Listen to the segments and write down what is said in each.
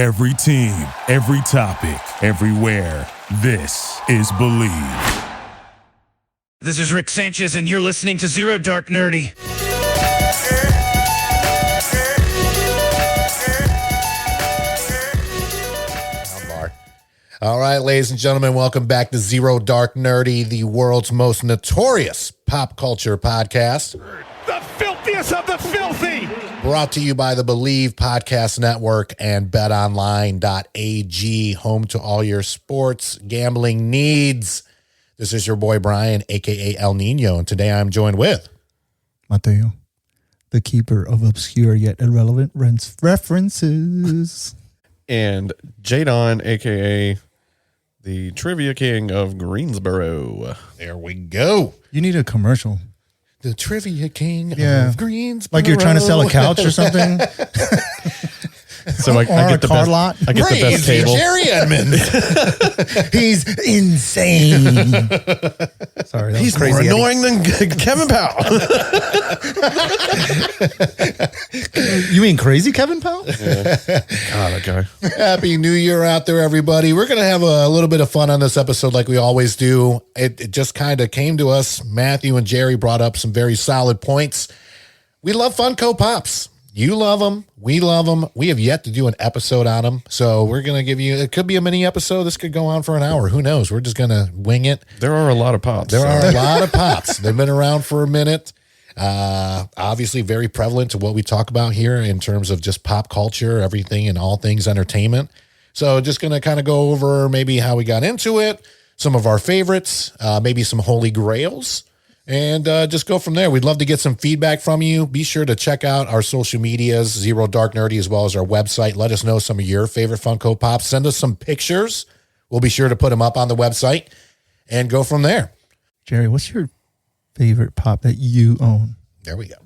Every team, every topic, everywhere. This is Believe. This is Rick Sanchez, and you're listening to Zero Dark Nerdy. All right, ladies and gentlemen, welcome back to Zero Dark Nerdy, the world's most notorious pop culture podcast. The filthiest of the filthy. Brought to you by the Believe Podcast Network and betonline.ag, home to all your sports gambling needs. This is your boy Brian, a.k.a. El Nino, and today I'm joined with Mateo, the keeper of obscure yet irrelevant references. And Jadon, a.k.a. the Trivia King of Greensboro. There we go. You need a commercial. The Trivia King of Greensboro. Like you're trying to sell a couch or something. So I get the car best, lot. I get the best table. Jerry Edmonds. He's insane. Sorry, that He's was crazy. more annoying than Kevin Powell. You mean crazy Kevin Powell? Yeah. God, that guy. Happy New Year out there, everybody. We're going to have a little bit of fun on this episode like we always do. It just kind of came to us. Matthew and Jerry brought up some very solid points. We love Funko Pops. You love them. We love them. We have yet to do an episode on them. So we're going to give you, it could be a mini episode. This could go on for an hour. Who knows? We're just going to wing it. There are a lot of pops. There are a lot of pops. They've been around for a minute. Obviously very prevalent to what we talk about here in terms of just pop culture, everything and all things entertainment. So just going to kind of go over maybe how we got into it, some of our favorites, maybe some holy grails, and just go from there. We'd love to get some feedback from you. Be sure to check out our social medias, Zero Dark Nerdy, as well as our website. Let us know some of your favorite Funko Pops. Send us some pictures. We'll be sure to put them up on the website and go from there. Jerry, what's your favorite pop that you own? There we go.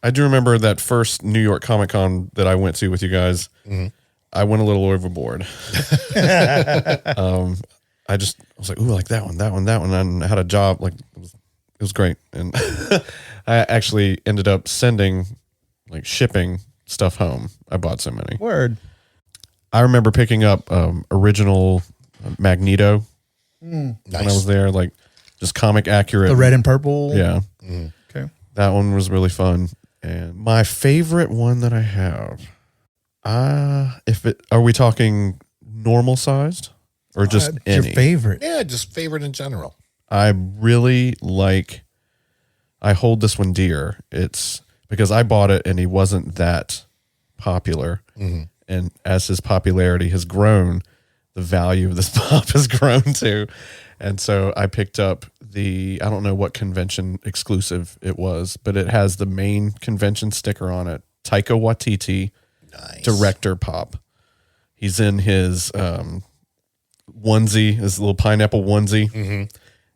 I do remember that first New York Comic Con that I went to with you guys. Mm-hmm. I went a little overboard. I was like, ooh, like that one. And I had a job, like, it was great. And I actually ended up shipping stuff home. I bought so many. Word. I remember picking up original Magneto Nice. when I was there, like just comic accurate. The red and purple. Yeah. Okay. That one was really fun. And my favorite one that I have, are we talking normal sized? Or just any? Your favorite? Yeah, just favorite in general. I really I hold this one dear. It's because I bought it and he wasn't that popular. Mm-hmm. And as his popularity has grown, the value of this pop has grown too. And so I picked up I don't know what convention exclusive it was, but it has the main convention sticker on it. Taika Waititi, nice. Director pop. He's in his onesie, his little pineapple onesie, mm-hmm.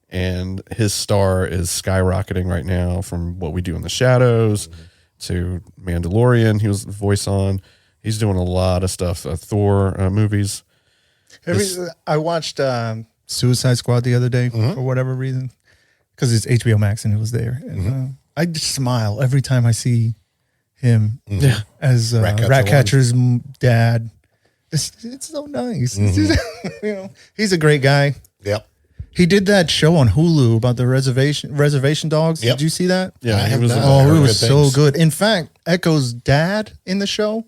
and his star is skyrocketing right now from What We Do in the Shadows to Mandalorian. He was the voice on. He's doing a lot of stuff. Thor movies. I watched Suicide Squad the other day for whatever reason, because it's HBO Max and it was there. And, I just smile every time I see him as Ratcatcher's dad. It's so nice. Mm-hmm. He's a great guy. Yep. He did that show on Hulu about the reservation dogs. Yep. Did you see that? Yeah, it was so good. In fact, Echo's dad in the show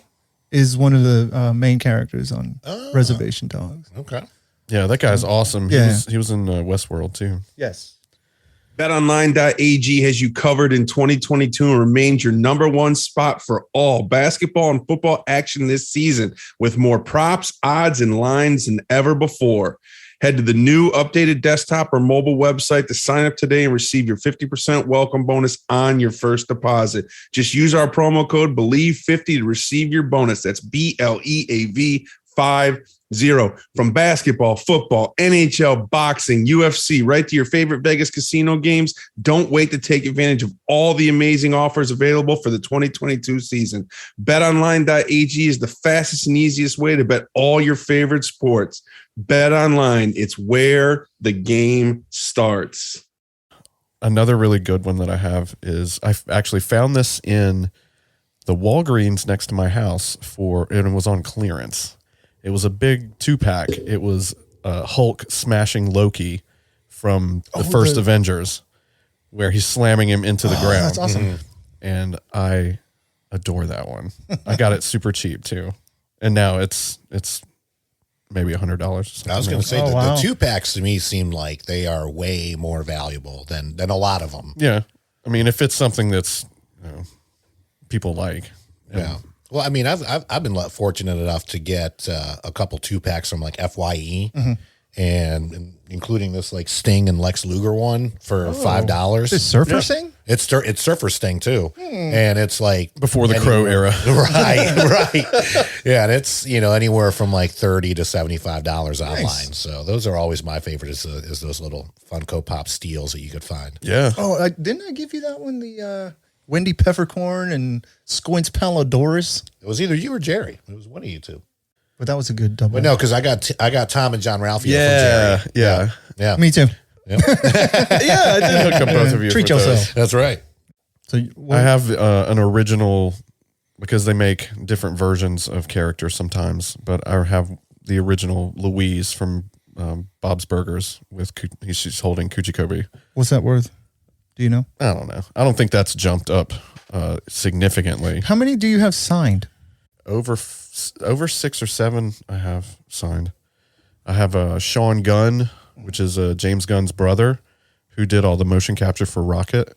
is one of the main characters on Reservation Dogs. Okay. Yeah, that guy's awesome. Yeah. He was in Westworld too. Yes. BetOnline.ag has you covered in 2022 and remains your number one spot for all basketball and football action this season, with more props, odds, and lines than ever before. Head to the new updated desktop or mobile website to sign up today and receive your 50% welcome bonus on your first deposit. Just use our promo code BELIEVE50 to receive your bonus. That's BLEAV 50. From basketball, football, NHL, boxing, UFC, right to your favorite Vegas casino games. Don't wait to take advantage of all the amazing offers available for the 2022 season. BetOnline.ag is the fastest and easiest way to bet all your favorite sports. BetOnline, it's where the game starts. Another really good one that I have is I actually found this in the Walgreens next to my house and it was on clearance. It was a big 2-pack. It was Hulk smashing Loki from the first Avengers, where he's slamming him into the ground. That's awesome. And I adore that one. I got it super cheap too. And now it's maybe $100. I was going to say wow. the 2-packs to me seem like they are way more valuable than a lot of them. Yeah. I mean, if it's something that's people like. Yeah. Well, I mean, I've been fortunate enough to get a couple 2-packs from like FYE, and including this like Sting and Lex Luger one for $5. Is Surfer Sting? It's Surfer Sting too, and it's like Before the Crow era. right. Yeah, and it's anywhere from like $30 to $75 online. Nice. So those are always my favorite. Is those little Funko Pop steals that you could find. Yeah. Oh, didn't I give you that one? The Wendy Peppercorn and Squints Palladorus. It was either you or Jerry. It was one of you two. But that was a good double. But no, because I got Tom and John Ralphio Yeah. from Jerry. Yeah. Me too. Yeah, I did hook up both of you. Treat for those. yourself. That's right. So I have an original, because they make different versions of characters sometimes, but I have the original Louise from Bob's Burgers she's holding Kuchikobe. What's that worth? Do you know? I don't know. I don't think that's jumped up significantly. How many do you have signed? Over 6 or 7 I have signed. I have Sean Gunn, which is James Gunn's brother, who did all the motion capture for Rocket.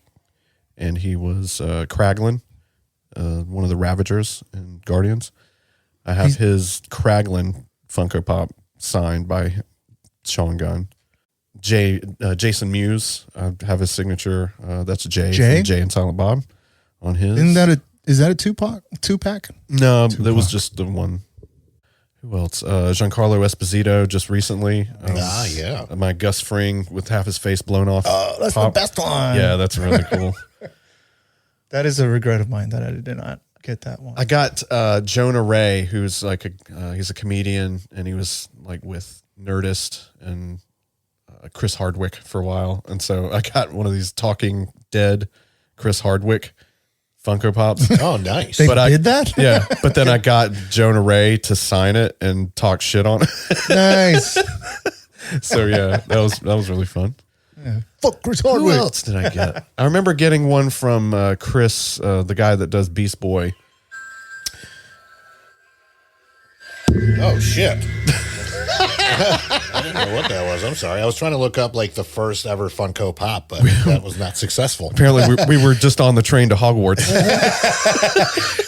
And he was Kraglin, one of the Ravagers in Guardians. I have his Kraglin Funko Pop signed by Sean Gunn. Jason Mewes, I have his signature. That's Jay from Jay and Silent Bob on his. Is that a 2-pack? No, there was just the one. Who else? Giancarlo Esposito just recently. Yeah. My Gus Fring with half his face blown off. That's the best one. Yeah, that's really cool. That is a regret of mine that I did not get that one. I got Jonah Ray, who's like he's a comedian, and he was like with Nerdist and Chris Hardwick for a while. And so I got one of these Talking Dead Chris Hardwick Funko Pops. Oh, nice. They did that? Yeah, but then I got Jonah Ray to sign it and talk shit on it. Nice. So yeah, that was really fun. Fuck Chris Who Hardwick. else did I get? I remember getting one from Chris, the guy that does Beast Boy. Oh, shit. I didn't know what that was. I'm sorry. I was trying to look up like the first ever Funko Pop, but that was not successful. Apparently, we were just on the train to Hogwarts.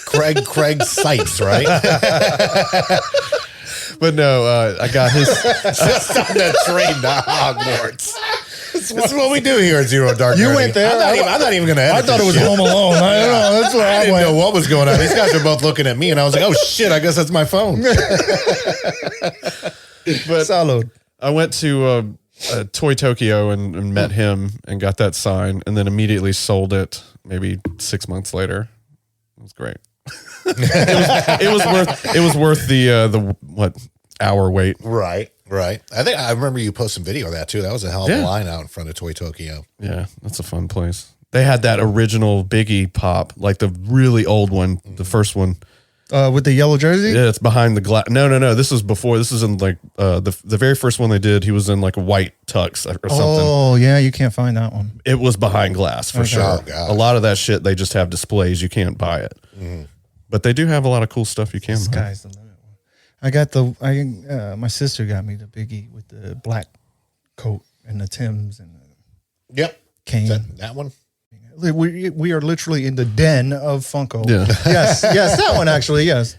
Craig Sipes, right? But no, I got his. Just on the train to Hogwarts. This is what we do here at Zero Dark. You Nerdy. went there. I'm not even going to. I thought it was Home Alone. I don't know. That's where I I didn't know went. what was going on. These guys are both looking at me, and I was like, "Oh shit! I guess that's my phone." But Salud. I went to Toy Tokyo and met him and got that sign, and then immediately sold it. Maybe 6 months later, it was great. it was worth the hour wait. Right. I think I remember you posting video of that too. That was a hell of a line out in front of Toy Tokyo. Yeah, that's a fun place. They had that original Biggie Pop, like the really old one, the first one. With the yellow jersey? Yeah, it's behind the glass. No. This is before. This is in like the very first one they did. He was in like a white tux or something. Oh, yeah. You can't find that one. It was behind glass for sure. Oh, gosh. A lot of that shit, they just have displays. You can't buy it. But they do have a lot of cool stuff you can buy. Sky's the limit. I got my sister got me the Biggie with the black coat and the Timbs and the Yep. cane. That one? We are literally in the den of Funko. Yeah. Yes, that one actually. Yes.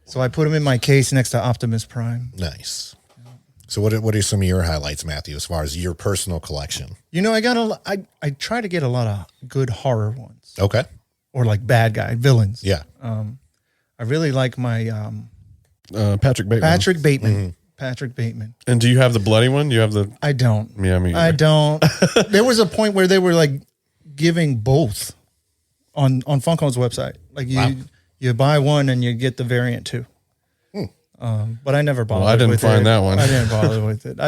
So I put them in my case next to Optimus Prime. Nice. So what are some of your highlights, Matthew, as far as your personal collection? You know, I try to get a lot of good horror ones Okay. or like bad guy villains. Yeah. I really like my Patrick Bateman. Patrick Bateman. Patrick Bateman. And do you have the bloody one? Do you have the? I don't. Yeah, me either. I don't. There was a point where they were like giving both on Funko's website. Like you buy one and you get the variant too. But I never bothered. Well, I didn't with find it. that one. I didn't bother with it.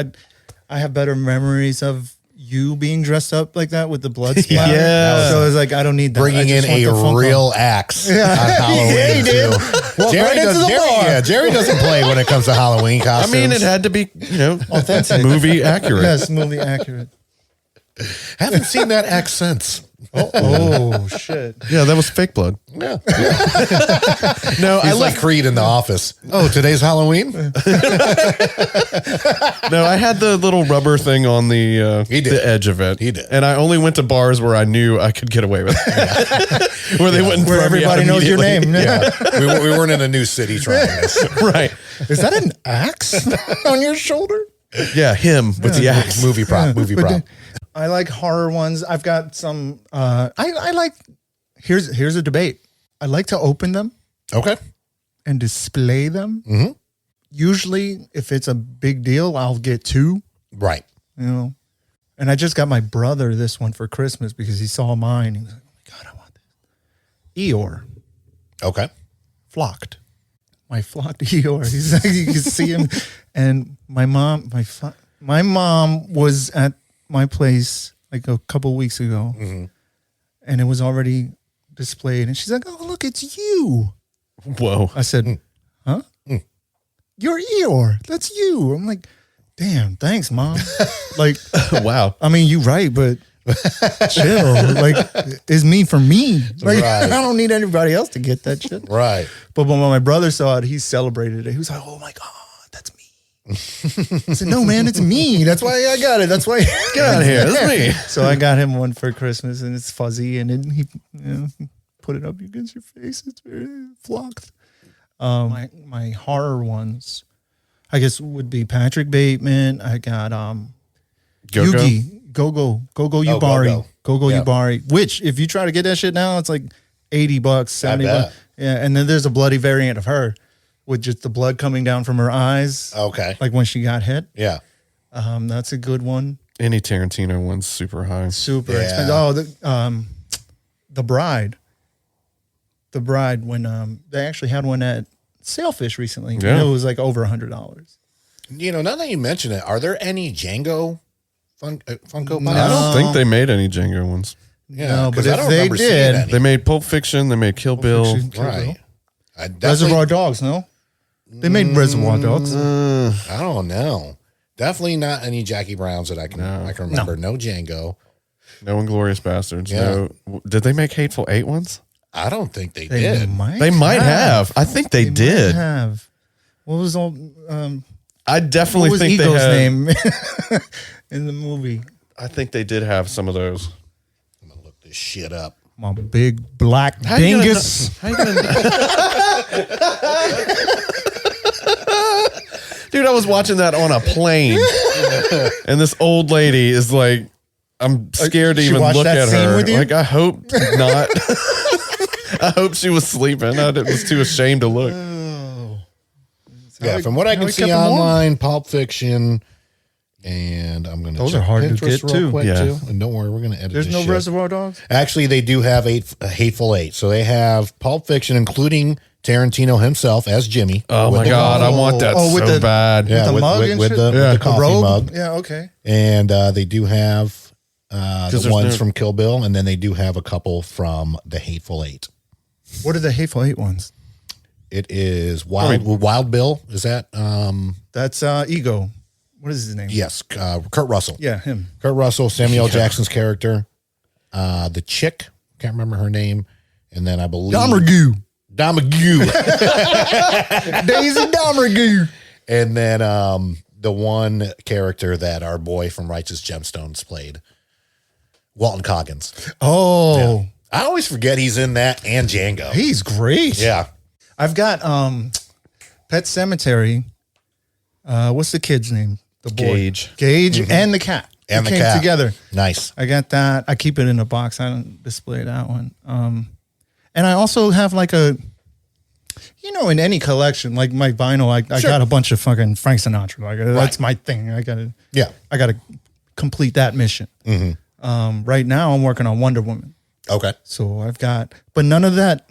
I have better memories of you being dressed up like that with the blood splatter. Yeah. So it's like, I don't need that. I Bringing in just want the a Funko. real axe on Halloween. Yeah, he did. too. Walked right into the bar. Yeah, Jerry doesn't play when it comes to Halloween I costumes. mean, it had to be, Authentic. movie accurate. Yes, movie accurate. Haven't seen that axe since. Oh shit. Yeah, that was fake blood. Yeah. No, I He's like Creed in the office. Oh, today's Halloween? No, I had the little rubber thing on the He did. the edge of it. He did. And I only went to bars where I knew I could get away with it. Where they wouldn't Where throw me out everybody knows your immediately. name. Yeah. We weren't in a new city trying this. Right. Is that an axe on your shoulder? Yeah, him with the axe. Movie prop. I like horror ones. I've got some. I like. Here's a debate. I like to open them Okay. and display them. Mhm. Usually, if it's a big deal, I'll get two. Right. You know, and I just got my brother this one for Christmas because he saw mine. He was like, "Oh my god, I want this." Eeyore, Okay. flocked. My flocked Eeyore. He's like, you can see him. And my mom was at my place like a couple weeks ago, and it was already displayed. And she's like, "Oh, look, it's you." Whoa. I said, "Huh? You're Eeyore. That's you." I'm like, "Damn, thanks, Mom." Like, Wow. I mean, you're right, but chill. Like, it's me for me. Like, Right. I don't need anybody else to get that shit. Right. But when my brother saw it, he celebrated it. He was like, "Oh my god, that's me." I said, "No, man, it's me. That's why I got it. That's why." Get out of here. That's me. So I got him one for Christmas, and it's fuzzy, and then he put it up against your face. It's very flocked. My horror ones, I guess, would be Patrick Bateman. I got Go-Go? Yugi, Go-Go Yubari, Go-Go. Go-Go Yeah. Yubari. Which, if you try to get that shit now, it's like $80, $70. bet. Yeah, and then there's a bloody variant of her with just the blood coming down from her eyes, Okay. like when she got hit. Yeah. That's a good one. Any Tarantino one's super high. Super Yeah. expensive. Oh, the Bride. The Bride, when they actually had one at Sailfish recently. Yeah. And it was like over $100. You know, now that you mention it, are there any Django Funko Pops? I don't think they made any Django ones. Yeah, No, but 'cause I if don't they remember seeing did, any. They made Pulp Fiction. They made Kill Bill. Fiction, Kill Bill. Right. I definitely, Reservoir Dogs, no? They made Reservoir Dogs. I don't know. Definitely not any Jackie Browns that I can remember. No Django. No Inglorious Bastards. Yeah. No. Did they make Hateful Eight ones? I don't think they They did. They might have. I think they might did. have. What was all? I definitely What was think Ego's they had. name in the movie? I think they did have some of those. I'm gonna look this shit up. My big black How you gonna dingus. How you gonna Dude, I was watching that on a plane, and this old lady is like, I'm scared to She even watched look that at scene her. with you? Like, I hope not. I hope she was sleeping. I was too ashamed to look. Yeah, from what I how can we see kept 'em warm. online, Pulp Fiction, and I'm gonna. Those check are hard to Pinterest get, real too. quick, Yeah. too. And don't worry, we're gonna edit. There's this no shit. Reservoir Dogs. Actually, they do have Hateful Eight. So they have Pulp Fiction, including Tarantino himself as Jimmy. Oh with my the- God, I want that Oh, with so the- bad. Yeah, the with, mug with, and with shit? the, Yeah. with the coffee Robe? mug. Yeah, okay. And they do have the there's ones no- from Kill Bill, and then they do have a couple from the Hateful Eight. What are the Hateful Eight ones? It is Wild Bill. Is that That's Ego. What is his name? yes, Kurt Russell. Yeah, him. Kurt Russell, Samuel L. Jackson's character. The chick, can't remember her name. And then I believe Domergue. Domergue. Daisy Domergue. And then the one character that our boy from Righteous Gemstones played, Walton Coggins. Oh, I always forget he's in that and Django. he's great. Yeah. I've got Pet Cemetery. What's the kid's name? The boy. Gage. And the cat. And They the came cat. together. Nice. I got that. I keep it in a box. I don't display that one. And I also have like a, in any collection, like my vinyl, I got a bunch of fucking Frank Sinatra. Like that's my thing. I gotta complete that mission. Right now I'm working on Wonder Woman. Okay. So I've got, but none of that.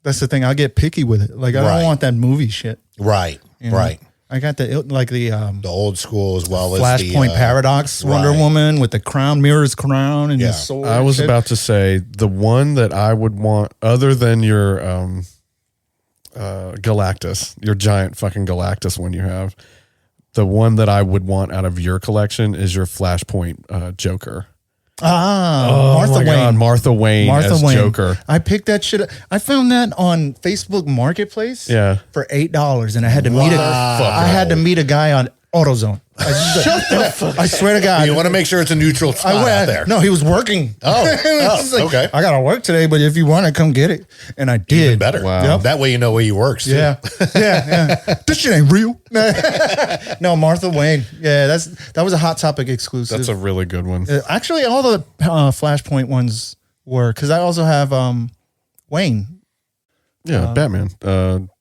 That's the thing. I'll get picky with it. Like I Right. don't want that movie shit. Right. You know? Right. I got the The old school as well as Flashpoint the Paradox Wonder right. Woman with the crown, mirror's crown, and Yeah. the sword. I was about to say the one that I would want, other than your Galactus, your giant fucking Galactus one you have. The one that I would want out of your collection is your Flashpoint Joker. Martha Wayne. God, Martha Wayne as Joker. I picked that shit up. I found that on Facebook Marketplace. Yeah. For $8, and I had to meet had to meet a guy on AutoZone. I swear to God. You want to make sure it's a neutral spot out there. No, he was working. Okay. I gotta work today, but if you want to come get it, and I did. Even better. Wow. Yep. That way you know where he works. Too. Yeah, yeah. This shit ain't real. No, Martha Wayne. Yeah, that was a Hot Topic exclusive. That's a really good one. Actually, all the Flashpoint ones were, because I also have Wayne. Yeah, Batman.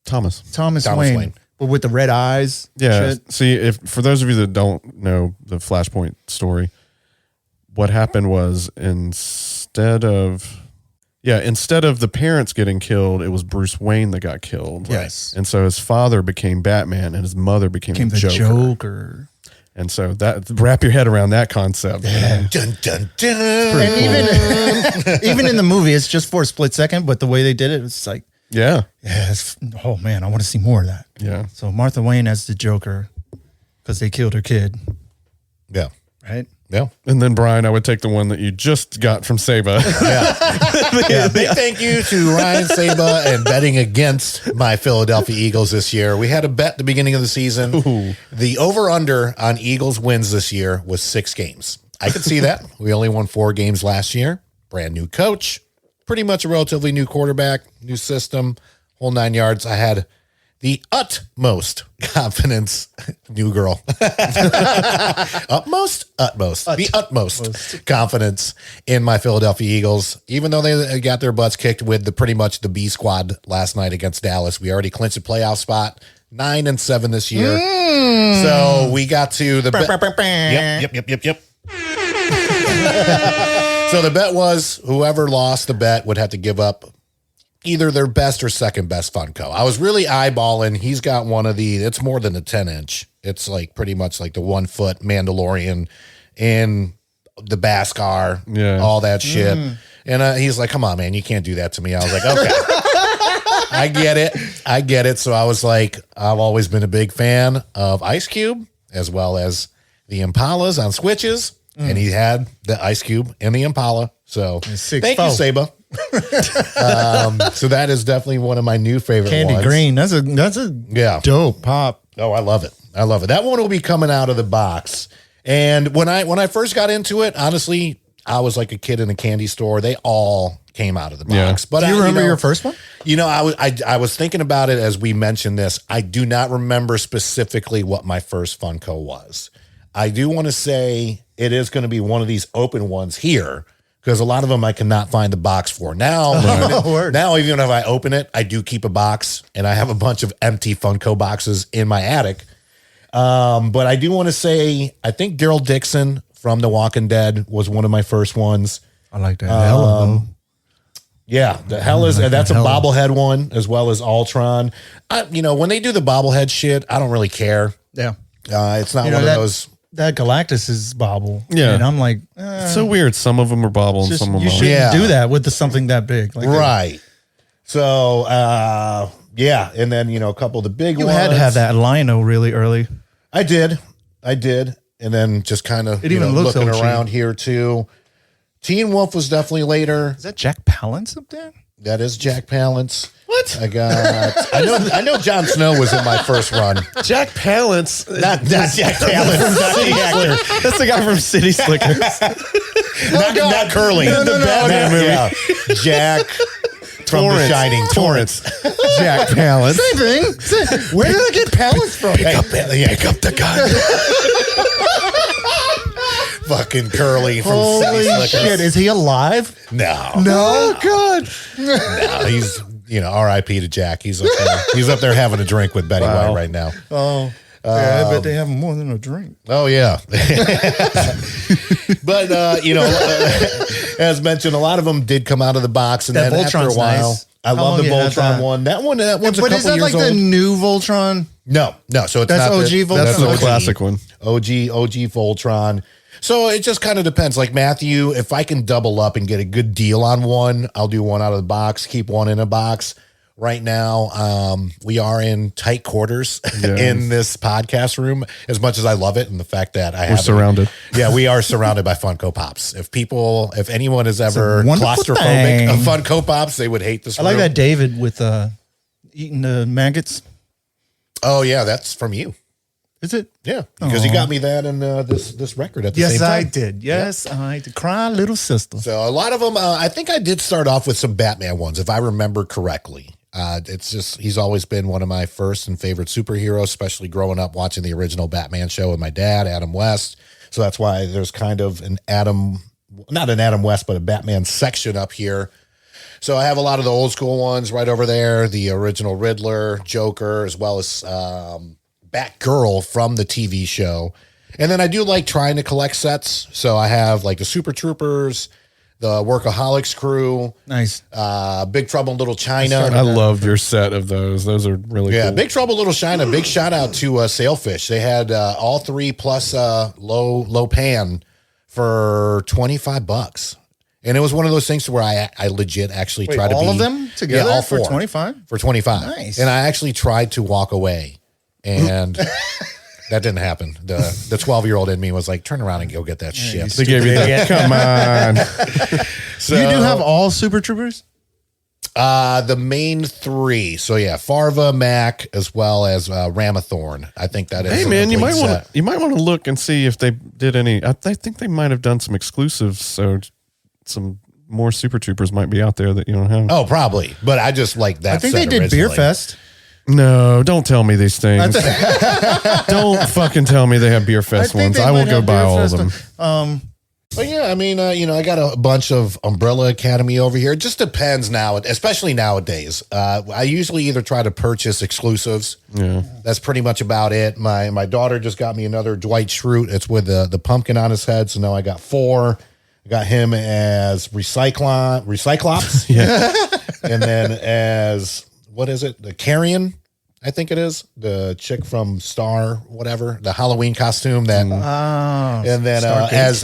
Thomas Wayne. But with the red eyes. Yeah. Shit. See, if for those of you that don't know the Flashpoint story, what happened was instead of the parents getting killed, it was Bruce Wayne that got killed. Yes. And so his father became Batman and his mother became the Joker. And so that wrap your head around that concept. Dun, dun, dun. And even in the movie, it's just for a split second, but the way they did it, it's like, Yeah. oh man, I want to see more of that. Yeah. So Martha Wayne as the Joker, because they killed her kid, Yeah. right? Yeah. And then Brian, I would take the one that you just got from Saba. Yeah. Big thank you to Ryan Saba and betting against my Philadelphia Eagles this year. We had a bet at the beginning of the season. Ooh. The over-under on Eagles wins this year was 6 games. I could see that. We only won 4 games last year. Brand new coach. Pretty much a relatively new quarterback, new system, whole 9 yards. I had the utmost confidence, new girl, the utmost confidence in my Philadelphia Eagles, even though they got their butts kicked with pretty much the B squad last night against Dallas. We already clinched a playoff spot, 9-7 this year. So we got to the Yep. So the bet was whoever lost the bet would have to give up either their best or second best Funko. I was really eyeballing. He's got one of it's more than a 10-inch. It's like pretty much like the 1 foot Mandalorian and the Beskar, all that shit. And he's like, come on, man, you can't do that to me. I was like, okay, I get it. So I was like, I've always been a big fan of Ice Cube as well as the Impalas on Switches. And he had the Ice Cube and the Impala. So thank you, Saba. So that is definitely one of my new favorite Candy ones. green. That's a dope pop. Oh, I love it. That one will be coming out of the box. And when I first got into it, honestly, I was like a kid in a candy store. They all came out of the box. But do you remember your first one? You know, I was thinking about it as we mentioned this. I do not remember specifically what my first Funko was. I do want to say it is going to be one of these open ones here, because a lot of them I cannot find the box for. Now, now even if I open it, I do keep a box, and I have a bunch of empty Funko boxes in my attic. But I do want to say, I think Daryl Dixon from The Walking Dead was one of my first ones. I like that. Hella, Yeah, the hell is that's a bobblehead one as well as Ultron. When they do the bobblehead shit, I don't really care. Yeah. It's not one of those. That Galactus is bobble. Yeah. And I'm like, It's so weird. Some of them are bobble and some of them you aren't. shouldn't do that with something that big. Like Right. So, and then, a couple of the big you ones. had to have that Lino really early. I did. And then just kind of It even looks looking OG. around here too. Teen Wolf was definitely later. Is that Jack Palance up there? That is Jack Palance. What? I know Jon Snow was in my first run. Jack Palance. Not Jack Palance. Not the actor. That's the guy from City Slickers. Not Curly. The Batman movie. Yeah. Jack from The Shining. Torrance. Jack Palance. Same thing. Where did I get Palance from? Pick up the gun. Fucking Curly from Holy City Slickers. shit. Is he alive? No. No. God. No, he's R.I.P. to Jack. He's up there. He's up there having a drink with Betty White right now. Oh. Yeah, I bet they have more than a drink. Oh yeah. But as mentioned, a lot of them did come out of the box, and That then after a Voltron's while, nice. I How love long the you had Voltron that? one. That one's a But couple is that years like old. the new Voltron? No. So it's That's not OG Voltron? That's the classic one. OG Voltron. So it just kind of depends. Like Matthew, if I can double up and get a good deal on one, I'll do one out of the box, keep one in a box. Right now, we are in tight quarters in this podcast room, as much as I love it. And the fact that we're surrounded. Yeah, we are surrounded by Funko Pops. If anyone is ever wonderful claustrophobic thing. of Funko Pops, they would hate this I room. like that David with eating the maggots. Oh yeah, that's from you. Is it? Yeah, because you got me that and this record at the same Yes, time. I did. Yes, I did. Cry, little sister. So a lot of them, I think I did start off with some Batman ones, if I remember correctly. It's just, he's always been one of my first and favorite superheroes, especially growing up watching the original Batman show with my dad, Adam West. So that's why there's kind of not an Adam West, but a Batman section up here. So I have a lot of the old school ones right over there, the original Riddler, Joker, as well as Batgirl from the TV show. And then I do like trying to collect sets. So I have like the Super Troopers, the Workaholics crew, Nice. Big Trouble in Little China. I loved your set of those. Those are really Yeah, cool. Big Trouble in Little China. Big shout out to Sailfish. They had all three plus low pan for $25. And it was one of those things where I legit actually tried to be all of them together all for four. 25? For 25. Nice. And I actually tried to walk away. And that didn't happen. The 12-year-old in me was like, turn around and go get that shit. They gave you that. Come on. So, You do have all Super Troopers? the main three. So yeah, Farva, Mac, as well as Ramathorn. I think that is. Hey a man, you complete might set. want to look and see if they did any. I think they might have done some exclusives, so some more Super Troopers might be out there that you don't have. Oh, probably. But I just like that. I think set they did Beer originally. Fest. No, don't tell me these things. Don't fucking tell me they have Beer Fest ones. I will go buy all of them. But yeah, I mean, I got a bunch of Umbrella Academy over here. It just depends now, especially nowadays. I usually either try to purchase exclusives. Yeah. That's pretty much about it. My daughter just got me another Dwight Schrute. It's with the pumpkin on his head. So now I got 4. I got him as Recyclops. Yeah. And then as, what is it? The Carrion, I think it is. The chick from Star, whatever, the Halloween costume that. And then as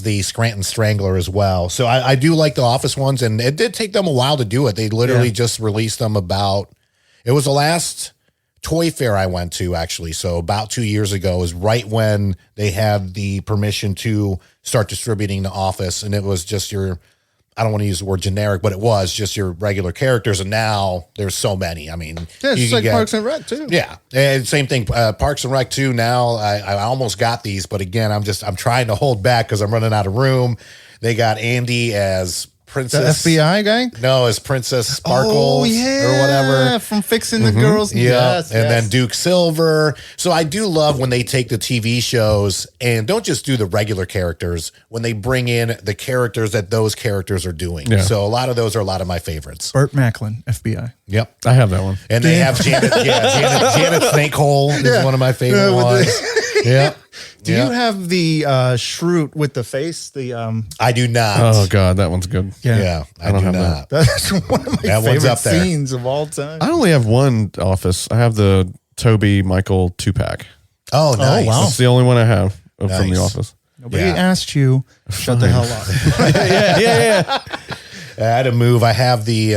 the Scranton Strangler as well. So I do like the Office ones, and it did take them a while to do it. They literally just released them it was the last toy fair I went to, actually. So about 2 years ago is right when they had the permission to start distributing the Office, and it was just I don't want to use the word generic, but it was just your regular characters. And now there's so many. I mean, Yeah, it's you just can like Parks and Rec too. yeah, and same thing. Parks and Rec 2. Now I almost got these, but again, I'm trying to hold back because I'm running out of room. They got Andy as The Princess FBI guy? No, as Princess Sparkles or whatever. From fixing the girls. Yeah, Yes, and yes. then Duke Silver. So I do love when they take the TV shows and don't just do the regular characters, when they bring in the characters that those characters are doing. Yeah. So a lot of those are a lot of my favorites. Burt Macklin, FBI. Yep. I have that one. And they have Janet Snakehole is one of my favorite ones. Yeah. Do you have the Schrute with the face? I do not. Oh god, that one's good. Yeah, I don't do have not. That's one of my That one's favorite up there. scenes of all time. I only have one Office. I have the Toby Michael 2-pack. Oh, nice. wow. That's the only one I have from Nice. the Office. Nobody Yeah. asked you. Shut the hell up. yeah. I had to move. I have the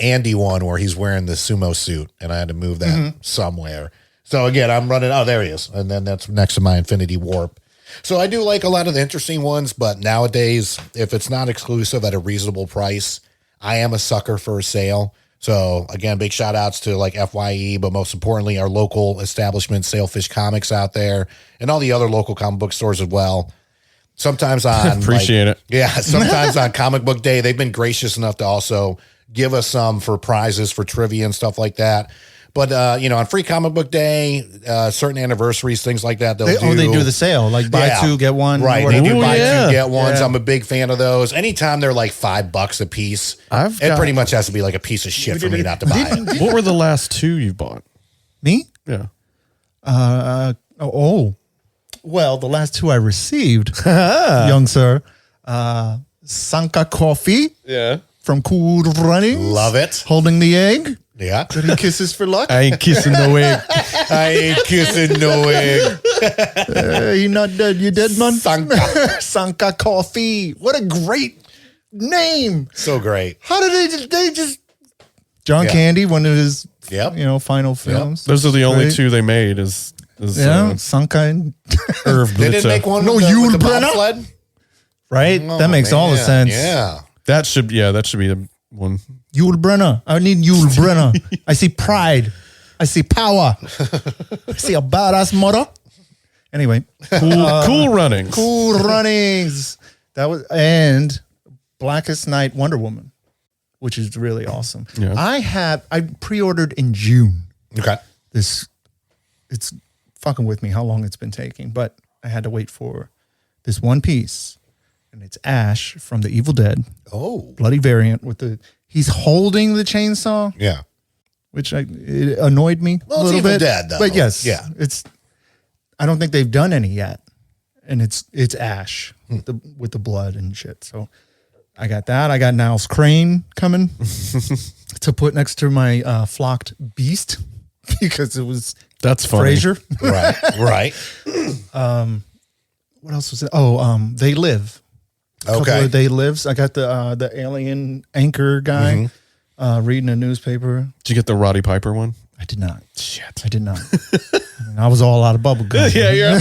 Andy one where he's wearing the sumo suit, and I had to move that somewhere. So again, I'm running. Oh, there he is. And then that's next to my Infinity Warp. So I do like a lot of the interesting ones, but nowadays, if it's not exclusive at a reasonable price, I am a sucker for a sale. So again, big shout outs to like FYE, but most importantly, our local establishment, Sailfish Comics out there, and all the other local comic book stores as well. Sometimes on Appreciate it. Yeah, sometimes on Comic Book Day, they've been gracious enough to also give us some for prizes for trivia and stuff like that. But on Free Comic Book Day, certain anniversaries, things like that, They do the sale, like buy Yeah. 2 get 1. Right, or they whatever. do buy yeah. 2 get ones. Yeah. I'm a big fan of those. Anytime they're like $5 a piece, I've it got- pretty much has to be like a piece of shit for me not to buy it. What were the last 2 you bought? Me? Yeah. Well, the last 2 I received, young sir, Sanka Coffee Yeah. from Cool Running. Love it. Holding the egg. Yeah. Did he kisses for luck? I ain't kissing no egg. I ain't kissing no egg. You not dead. You dead, man? Sanka. Sanka Coffee. What a great name. So great. How did they just John Yeah. Candy, one of his Yep. final films. Those are the only Great. two they made. Is Sanka and Irv They didn't Blitzer. make one No, with Yul the Brynner? bobsled? right? Oh, that makes all the man. sense. Yeah. That should be the one. Yul Brynner. I need Yul Brynner. I see pride. I see power. I see a badass mother. Anyway, Cool runnings. Cool Runnings. That was and Blackest Night Wonder Woman, which is really awesome. Yeah. I pre-ordered in June. Okay. It's fucking with me how long it's been taking, but I had to wait for this one piece, and it's Ash from The Evil Dead, Oh. bloody variant with he's holding the chainsaw, Yeah. which it annoyed me Well, a it's little Evil bit. Dead, though. But yes, Yeah. I don't think they've done any yet, and it's Ash with the blood and shit. So I got that. I got Niles Crane coming to put next to my flocked beast because it was That's funny. Frasier. Right. What else was it? Oh, They Live. A couple Okay. of They Lives. I got the alien anchor guy reading a newspaper. Did you get the Roddy Piper one? I did not. Shit. I did not. I was all out of bubble gum. yeah.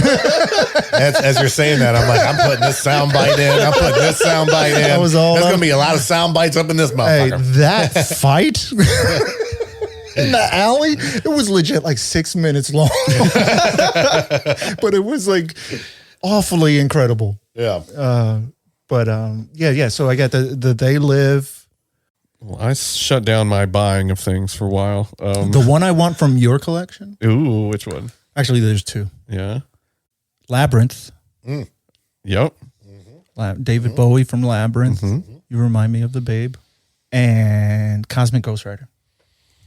As you're saying that, I'm like, I'm putting this sound bite in. I'm putting this sound bite in. That was all There's up. going to be a lot of sound bites up in this Hey, motherfucker. that fight in the alley, it was legit like 6 minutes long. But it was like awfully incredible. Yeah. Yeah. So I got the They Live. Well, I shut down my buying of things for a while. The one I want from your collection. Ooh, which one? Actually, there's two. Yeah. Labyrinth. Yep. David Bowie from Labyrinth. You remind me of the Babe. And Cosmic Ghost Rider.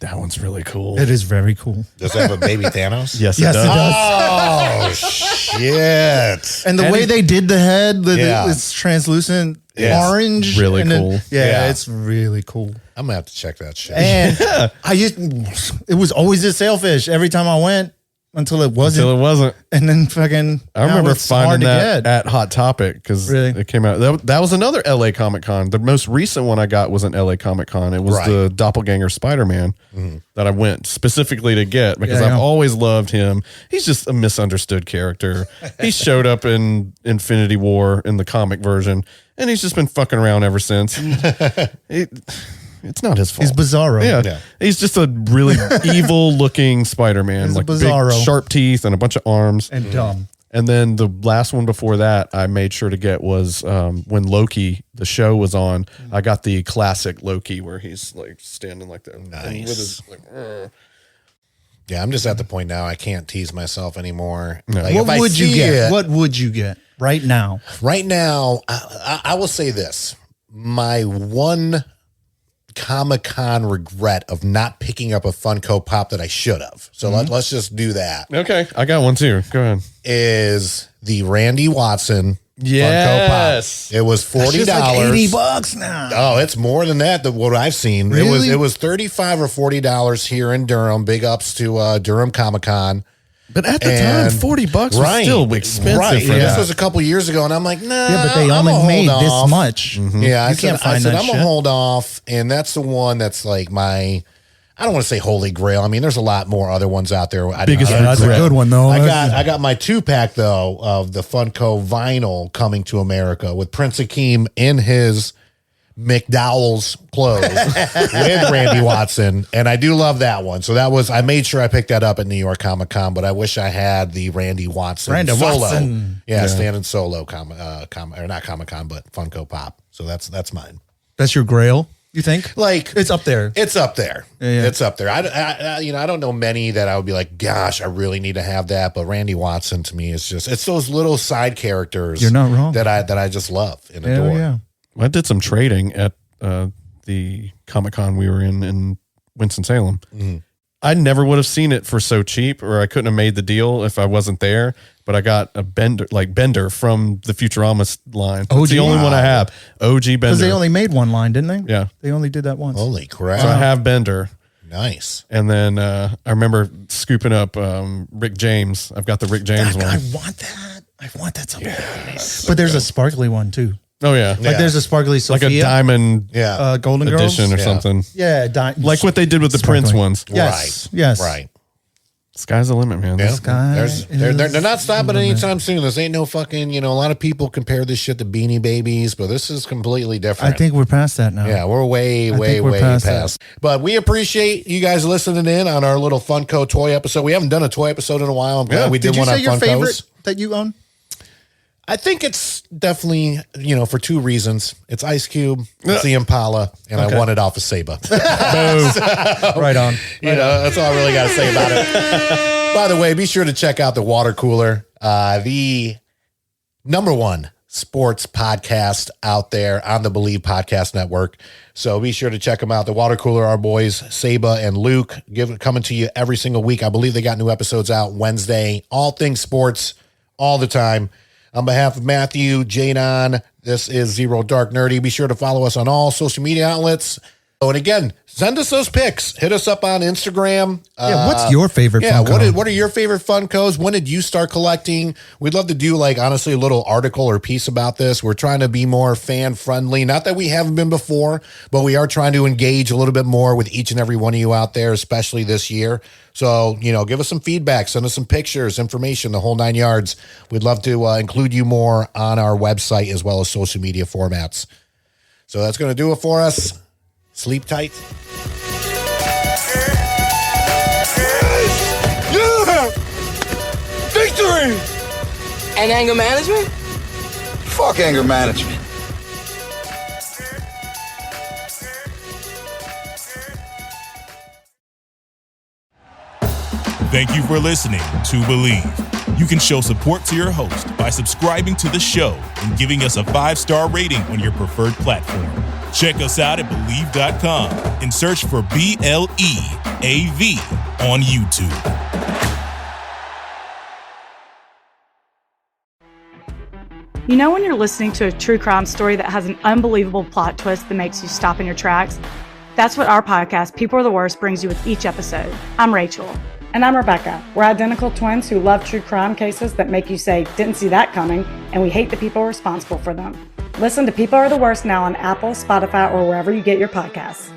That one's really cool. It is very cool. Does it have a baby Thanos? Yes, Yes, it it does. does. Oh, shit. And the way they did the head, Yeah. it's translucent Yes. orange. Really and then- cool. yeah, it's really cool. I'm going to have to check that shit. And it was always a sailfish every time I went until it wasn't. Until it wasn't. And then fucking, I remember now it's hard finding to that get. at Hot Topic because Really? it came out. That was another LA Comic Con. The most recent one I got was an LA Comic Con. It was Right. the Doppelganger Spider-Man that I went specifically to get because Yeah, I've yeah. always loved him. He's just a misunderstood character. He showed up in Infinity War in the comic version, and he's just been fucking around ever since. It's not his fault. He's Bizarro. Yeah. He's just a really evil looking Spider-Man, He's a like big Bizarro. sharp teeth and a bunch of arms. And dumb. And then the last one before that I made sure to get was when Loki, the show was on, I got the classic Loki where he's like standing like that. Nice. And with his, like, Yeah, I'm just at the point now I can't tease myself anymore. No. Like, if What I would you see get? it- What would you get right now? Right now, I will say this. My one Comic-Con regret of not picking up a Funko Pop that I should have. So let's just do that. okay, I got one too. Go ahead. Is the Randy Watson Yes. Funko Pop. It was $40. It's like $80 now. Oh, it's more than that. What I've seen. Really? It was $35 or $40 here in Durham. Big ups to Durham Comic Con. But at the And- time, $40 was Right. still expensive Right. for This that. was a couple years ago, and I'm like, nah. Yeah, but they I'm only gonna made hold this off. much. Yeah, I You said, can't find that I'm gonna shit. hold off, and that's the one that's like my. I don't want to say holy grail. I mean, there's a lot more other ones out there. Biggest Yeah, that's a regret. good one though. I got my 2-pack though of the Funko vinyl coming to America with Prince Akeem in his McDowell's clothes with Randy Watson, and I do love that one. So I made sure I picked that up at New York Comic Con, but I wish I had the Randy Watson Randy solo. Watson. Yeah, standing solo or not Comic Con, but Funko Pop. So that's mine. That's your grail, you think? Like It's up there. it's up there. Yeah. It's up there. I don't know many that I would be like, gosh, I really need to have that. But Randy Watson to me is just, it's those little side characters. You're not wrong. That I just love and Hell adore. yeah. I did some trading at the Comic-Con we were in Winston-Salem. I never would have seen it for so cheap, or I couldn't have made the deal if I wasn't there. But I got a Bender from the Futurama line. It's the OG? only one I have. OG Bender. Because they only made one line, didn't they? Yeah. They only did that once. Holy crap. So I have Bender. Nice. And then I remember scooping up Rick James. I've got the Rick James one. I want that so bad. But there's a sparkly one too. Oh yeah, Like there's a sparkly Sophia, like a diamond Golden Girls edition or something. Yeah, Like what they did with the Prince ones. Yes, Right. yes, Right. Sky's the limit, man. Yeah. Sky They're not stopping anytime soon. This ain't no fucking, a lot of people compare this shit to Beanie Babies, but this is completely different. I think we're past that now. Yeah, we're way past. But we appreciate you guys listening in on our little Funko toy episode. We haven't done a toy episode in a while. I'm glad we did one on your Funkos. favorite that you own? I think it's definitely, for two reasons. It's Ice Cube, it's the Impala, and I won it off of Saba. Right on. That's all I really got to say about it. By the way, be sure to check out the water cooler, the #1 sports podcast out there on the Believe Podcast Network. So be sure to check them out. The water cooler, our boys Saba and Luke, coming to you every single week. I believe they got new episodes out Wednesday. All things sports, all the time. On behalf of Matthew, Jadon, this is Zero Dark Nerdy. Be sure to follow us on all social media outlets. Oh, and again, send us those pics. Hit us up on Instagram. What's your favorite Funko? What are your favorite Funkos? When did you start collecting? We'd love to do, honestly, a little article or piece about this. We're trying to be more fan-friendly. Not that we haven't been before, but we are trying to engage a little bit more with each and every one of you out there, especially this year. So, give us some feedback. Send us some pictures, information, the whole 9 yards. We'd love to include you more on our website as well as social media formats. So that's going to do it for us. Sleep tight. Yeah! Victory! And anger management? Fuck anger management. Thank you for listening to Believe. You can show support to your host by subscribing to the show and giving us a 5-star rating on your preferred platform. Check us out at Believe.com and search for BLEAV on YouTube. You know when you're listening to a true crime story that has an unbelievable plot twist that makes you stop in your tracks? That's what our podcast, People Are the Worst, brings you with each episode. I'm Rachel. And I'm Rebecca. We're identical twins who love true crime cases that make you say, didn't see that coming, and we hate the people responsible for them. Listen to People Are the Worst now on Apple, Spotify, or wherever you get your podcasts.